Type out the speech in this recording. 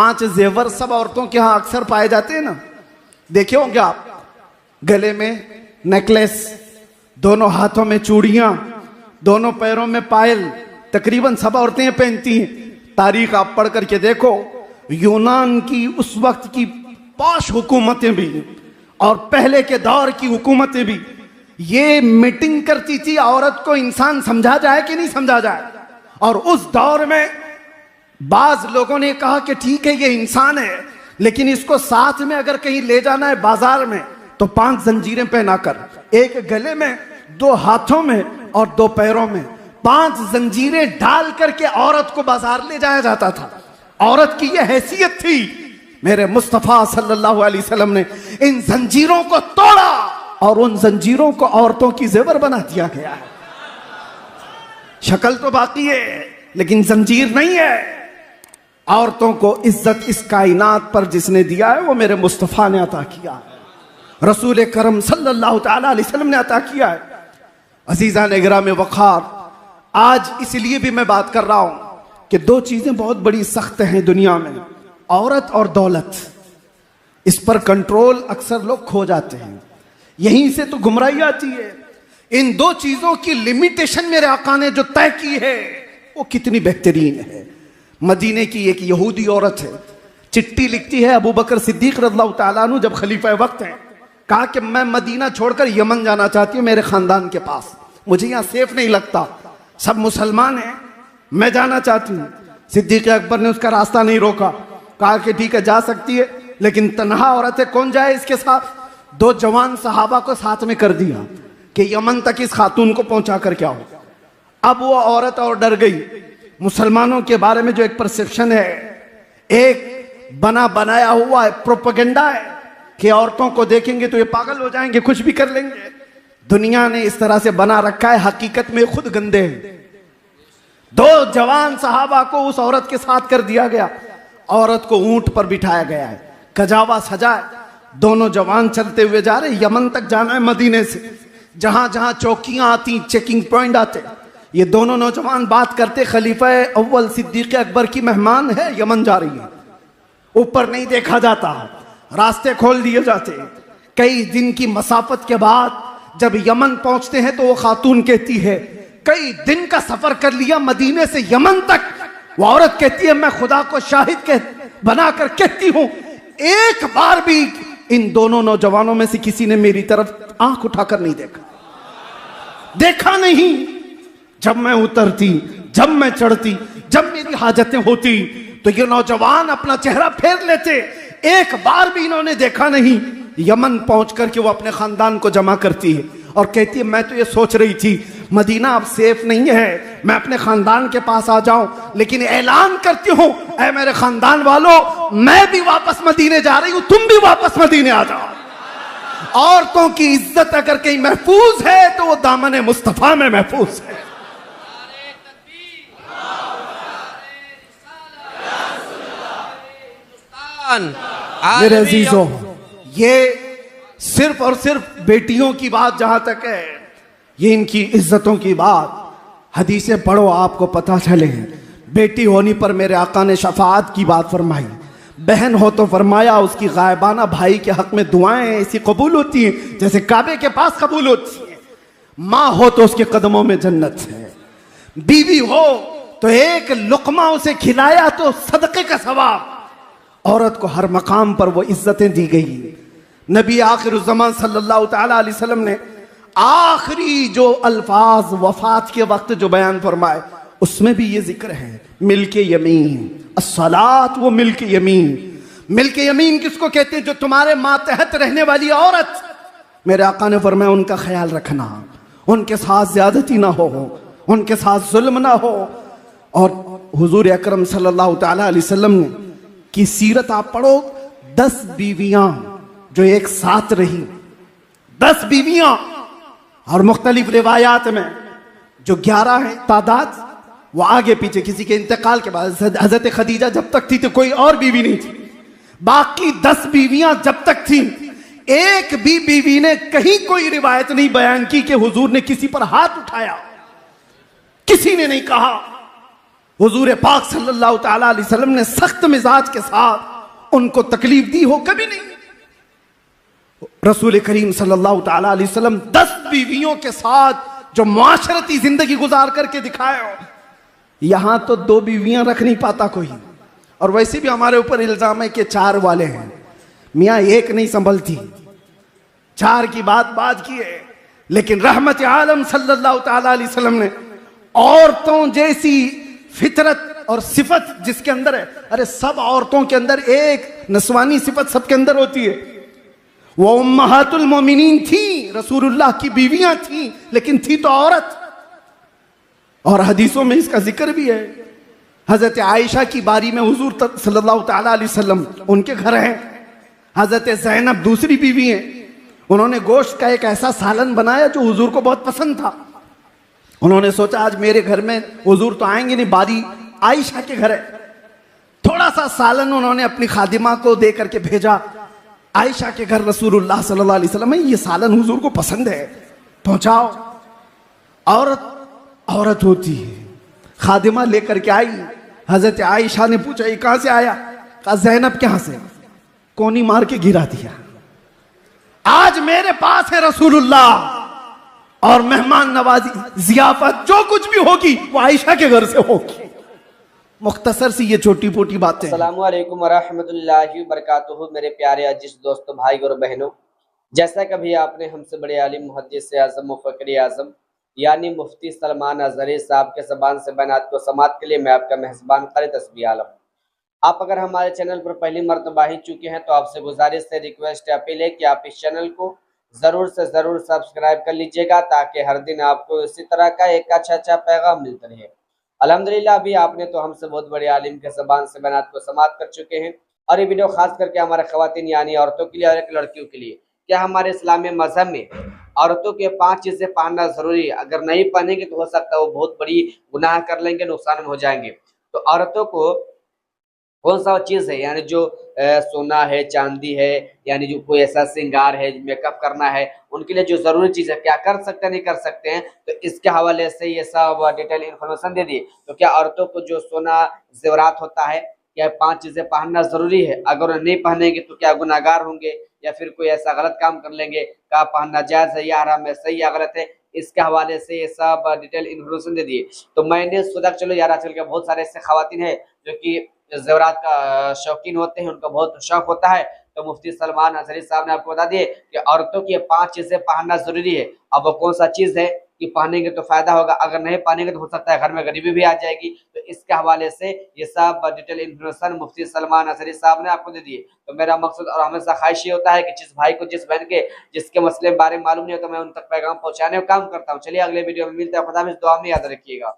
5 जेवर सब औरतों के यहाँ अक्सर पाए जाते हैं ना, देखे होंगे आप। गले में नेकलेस, दोनों हाथों में चूड़ियां, दोनों पैरों में पायल, तकरीबन सब औरतें पहनती हैं। तारीख आप पढ़ करके देखो, यूनान की उस वक्त की पॉश हुकूमतें भी और पहले के दौर की हुकूमतें भी ये मीटिंग करती थी औरत को इंसान समझा जाए कि नहीं समझा जाए। और उस दौर में बाज लोगों ने कहा कि ठीक है ये इंसान है, लेकिन इसको साथ में अगर कहीं ले जाना है बाजार में तो 5 जंजीरें पहनाकर, एक गले में, 2 हाथों में और 2 पैरों में 5 जंजीरें डाल करके औरत को बाजार ले जाया जाता था। औरत की यह हैसियत थी। मेरे मुस्तफा सल्लल्लाहु अलैहि वसल्लम ने इन जंजीरों को तोड़ा और उन जंजीरों को औरतों की जेवर बना दिया गया है। शक्ल तो बाकी है लेकिन जंजीर नहीं है। औरतों को इज्जत इस कायनात पर जिसने दिया है वो मेरे मुस्तफा ने अता किया है, रसूल करम सल्लल्लाहु ताला अलैहि वसल्लम ने अता किया है। अजीजा निगराम वक़ार, आज इसलिए भी मैं बात कर रहा हूं कि 2 चीजें बहुत बड़ी सख्त हैं दुनिया में, औरत और दौलत। इस पर कंट्रोल अक्सर लोग खो जाते हैं, यहीं से तो गुमराही आती है। इन 2 चीजों की लिमिटेशन मेरे आका ने जो तय की है वो कितनी बेहतरीन है। मदीने की एक यहूदी औरत है, चिट्ठी लिखती है अबू बकर सिद्दीक रज़ियल्लाहु ताला अन्हु जब खलीफा वक्त हैं, कहा कि मैं मदीना छोड़कर यमन जाना चाहती हूँ मेरे खानदान के पास, मुझे यहाँ सेफ नहीं लगता, सब मुसलमान हैं, मैं जाना चाहती हूँ। सिद्दीक अकबर ने उसका रास्ता नहीं रोका, कहा कि ठीक है जा सकती है, लेकिन तन्हा औरत है, कौन जाए इसके साथ। 2 जवान सहाबा को साथ में कर दिया कि यमन तक इस खातून को पहुंचा कर क्या हो। अब वो औरत और डर गई। मुसलमानों के बारे में जो एक परसेप्शन है, एक बना बनाया हुआ है, प्रोपेगेंडा है कि औरतों को देखेंगे तो ये पागल हो जाएंगे, कुछ भी कर लेंगे। दुनिया ने इस तरह से बना रखा है, हकीकत में खुद गंदे हैं। 2 जवान सहाबा को उस औरत के साथ कर दिया गया। औरत को ऊंट पर बिठाया गया है, कजावा सजा है, दोनों जवान चलते हुए जा रहे। यमन तक जाना है मदीने से, जहां जहां चौकियां आती, चेकिंग पॉइंट आते, ये दोनों नौजवान बात करते, खलीफा अव्वल सिद्दीक अकबर की मेहमान है, यमन जा रही है, ऊपर नहीं देखा जाता, रास्ते खोल दिए जाते। कई दिन की मसाफत के बाद जब यमन पहुंचते हैं तो वो खातून कहती है कई दिन का सफर कर लिया मदीने से यमन तक। वो औरत कहती है मैं खुदा को शाहिद बनाकर कहती हूं, एक बार भी इन दोनों नौजवानों में से किसी ने मेरी तरफ आंख उठाकर नहीं देखा नहीं। जब मैं उतरती, जब मैं चढ़ती, जब मेरी हाजतें होती तो ये नौजवान अपना चेहरा फेर लेते, एक बार भी इन्होंने देखा नहीं। यमन पहुंच करके वो अपने खानदान को जमा करती है और कहती है मैं तो ये सोच रही थी मदीना अब सेफ नहीं है, मैं अपने खानदान के पास आ जाऊं, लेकिन ऐलान करती हूं ऐ मेरे खानदान वालों, मैं भी वापस मदीने जा रही हूं, तुम भी वापस मदीने आ जाओ। औरतों की इज्जत अगर कहीं महफूज है तो वो दामन मुस्तफा में महफूज है। मेरे अजीजों, ये सिर्फ और सिर्फ बेटियों की बात जहां तक है, ये इनकी इज्जतों की बात, हदीसें पढ़ो आपको पता चले। बेटी होने पर मेरे आका ने शफाअत की बात फरमाई, बहन हो तो फरमाया उसकी गायबाना भाई के हक में दुआएं ऐसी कबूल होती हैं जैसे काबे के पास कबूल होती है। माँ हो तो उसके कदमों में जन्नत है, बीवी हो तो एक लुकमा उसे खिलाया तो सदके का सवाब। औरत को हर मकाम पर वो इज्जतें दी गई। नबी आखिरुज़्ज़मान सल्लल्लाहु ताला अलैहि वसल्लम ने आखिरी जो अल्फाज वफात के वक्त जो बयान फरमाए उसमें भी ये जिक्र है, मिल्के यमीन अस्सलात, वो मिल्के यमीन। मिल्के यमीन किसको कहते हैं? जो तुम्हारे मातहत रहने वाली औरत। मेरे आका ने फरमाया उनका ख्याल रखना, उनके साथ ज्यादती ना हो, उनके साथ जुल्म ना हो। और हुजूर अकरम सल्लल्लाहु ताला अलैहि वसल्लम की सीरत आप पढ़ो, 10 बीवियां जो एक साथ रही, 10 बीवियां, और मुख्तलिफ रिवायात में जो 11 है तादाद, वो आगे पीछे किसी के इंतकाल के बाद, हजरत खदीजा जब तक थी तो कोई और बीवी नहीं थी, बाकी 10 बीवियां जब तक थी, एक भी बीवी ने कहीं कोई रिवायत नहीं बयान की कि हुजूर ने किसी पर हाथ उठाया, किसी ने नहीं कहा। हुजूर पाक सल्लल्लाहु ताला अलैहि वसल्लम ने सख्त मिजाज के साथ उनको तकलीफ दी हो? कभी नहीं। रसूल करीम सल्लल्लाहु ताला अलैहि वसल्लम 10 बीवियों के साथ जो मुआशरती जिंदगी गुजार करके दिखाए हो, यहां तो 2 बीवियां रख नहीं पाता कोई। और वैसे भी हमारे ऊपर इल्जाम है कि 4 वाले हैं, मियां एक नहीं संभलती, 4 की बात की है। लेकिन रहमत आलम सल्लल्लाहु ताला अलैहि वसल्लम ने औरतों जैसी फितरत और सिफत जिसके अंदर है, अरे सब औरतों के अंदर एक नस्वानी सिफत सबके अंदर होती है। वो उम्महातुल मोमिनीन थी, रसूलुल्लाह की बीवियां थी, लेकिन थी तो औरत। और हदीसों में इसका जिक्र भी है। हजरत आयशा की बारी में हुजूर सल्लल्लाहु ताला अलैहि वसल्लम उनके घर हैं। हजरत ज़ैनब दूसरी बीवी हैं। उन्होंने गोश्त का एक ऐसा सालन बनाया जो हुजूर को बहुत पसंद था। उन्होंने सोचा आज मेरे घर में हुजूर तो आएंगे नहीं, बारी आयशा के घर है। थोड़ा सा सालन उन्होंने अपनी खादिमा को दे करके भेजा, आयशा के घर रसूलुल्लाह सल्लल्लाहु अलैहि वसल्लम है, ये सालन हुजूर को पसंद है, पहुंचाओ। औरत होती है, खादिमा लेकर के आई। हजरत आयशा ने पूछा ये कहां से आया? कहा ज़ैनब के यहां से, कोनी मार के गिरा दिया। आज मेरे पास है रसूलुल्लाह, और मेहमान नवाजी जियाफत जो कुछ भी होगी वो आयशा के घर से होगी। मुख्तसर सी ये छोटी पोटी बातें। अस्सलामु अलैकुम वरहमतुल्लाहि वबरकातुहू। मेरे प्यारे अजीज दोस्तों, भाई और बहनों, जैसा कभी आपने हमसे बड़े आलिम मुहद्दिस आज़म मुफक्किर आज़म यानी मुफ्ती सलमान अज़हरी साहब के ज़बान से बयानात को समात के लिए मैं आपका मेहज़बान क़ारी तस्बीह आलम। आप अगर हमारे चैनल पर पहली मरतबा ही चुके हैं तो आपसे गुजारिश है, रिक्वेस्ट अपील है कि आप इस चैनल को ज़रूर से ज़रूर सब्सक्राइब कर लीजिएगा, ताकि हर दिन आपको इसी तरह का एक अच्छा पैगाम मिलता रहे। अल्हम्दुलिल्लाह अभी आपने तो हमसे बहुत बड़े आलिम के ज़बान से बयानात को समात कर चुके हैं, और ये वीडियो खास करके हमारे ख़वातीन यानी औरतों के लिए और एक लड़कियों के लिए। क्या हमारे इस्लामी मज़हब में औरतों के 5 चीज़ें पहनना ज़रूरी है? अगर नहीं पहनेंगे तो हो सकता है वो बहुत बड़ी गुनाह कर लेंगे, नुकसान में हो जाएंगे। तो औरतों को कौन सा चीज़ है, यानी जो सोना है, चांदी है, यानी जो कोई ऐसा श्रृंगार है, मेकअप करना है, उनके लिए जो ज़रूरी चीज़ है, क्या कर सकते हैं नहीं कर सकते हैं, तो इसके हवाले से ये सब डिटेल इन्फॉर्मेशन दे दिए। तो क्या औरतों को जो सोना जेवरात होता है, क्या 5 चीज़ें पहनना ज़रूरी है? अगर नहीं पहनेंगे तो क्या गुनाहगार होंगे या फिर कोई ऐसा गलत काम कर लेंगे? क्या पहनना जायज़ है या हराम है, सही या गलत है? इसके हवाले से ये सब डिटेल इन्फॉर्मेशन दे दिए। तो मैंने सोचा चलो यार, आजकल के बहुत सारे ऐसे ख़वातीन हैं जो कि ज़ेवरात का शौकीन होते हैं, उनका बहुत शौक होता है। तो मुफ्ती सलमान अज़हरी साहब ने आपको बता दिए कि औरतों की 5 चीज़ें पहनना ज़रूरी है। अब वो कौन सा चीज़ है कि पहनेंगे तो फ़ायदा होगा, अगर नहीं पहनेंगे तो हो सकता है घर में गरीबी भी आ जाएगी। तो इसके हवाले से ये सब डिटेल इन्फॉर्मेशन मुफ्ती सलमान अज़हरी साहब ने आपको दे दिए। तो मेरा मकसद और हमेशा ख्वाहिश ये होता है कि जिस भाई को, जिस बहन के, जिसके मसले के बारे में मालूम नहीं होता, मैं उन तक पैगाम पहुँचाने का काम करता हूँ। चलिए अगले वीडियो में मिलते हैं। खुदा हाफ़िज़, दुआ में याद रखिएगा।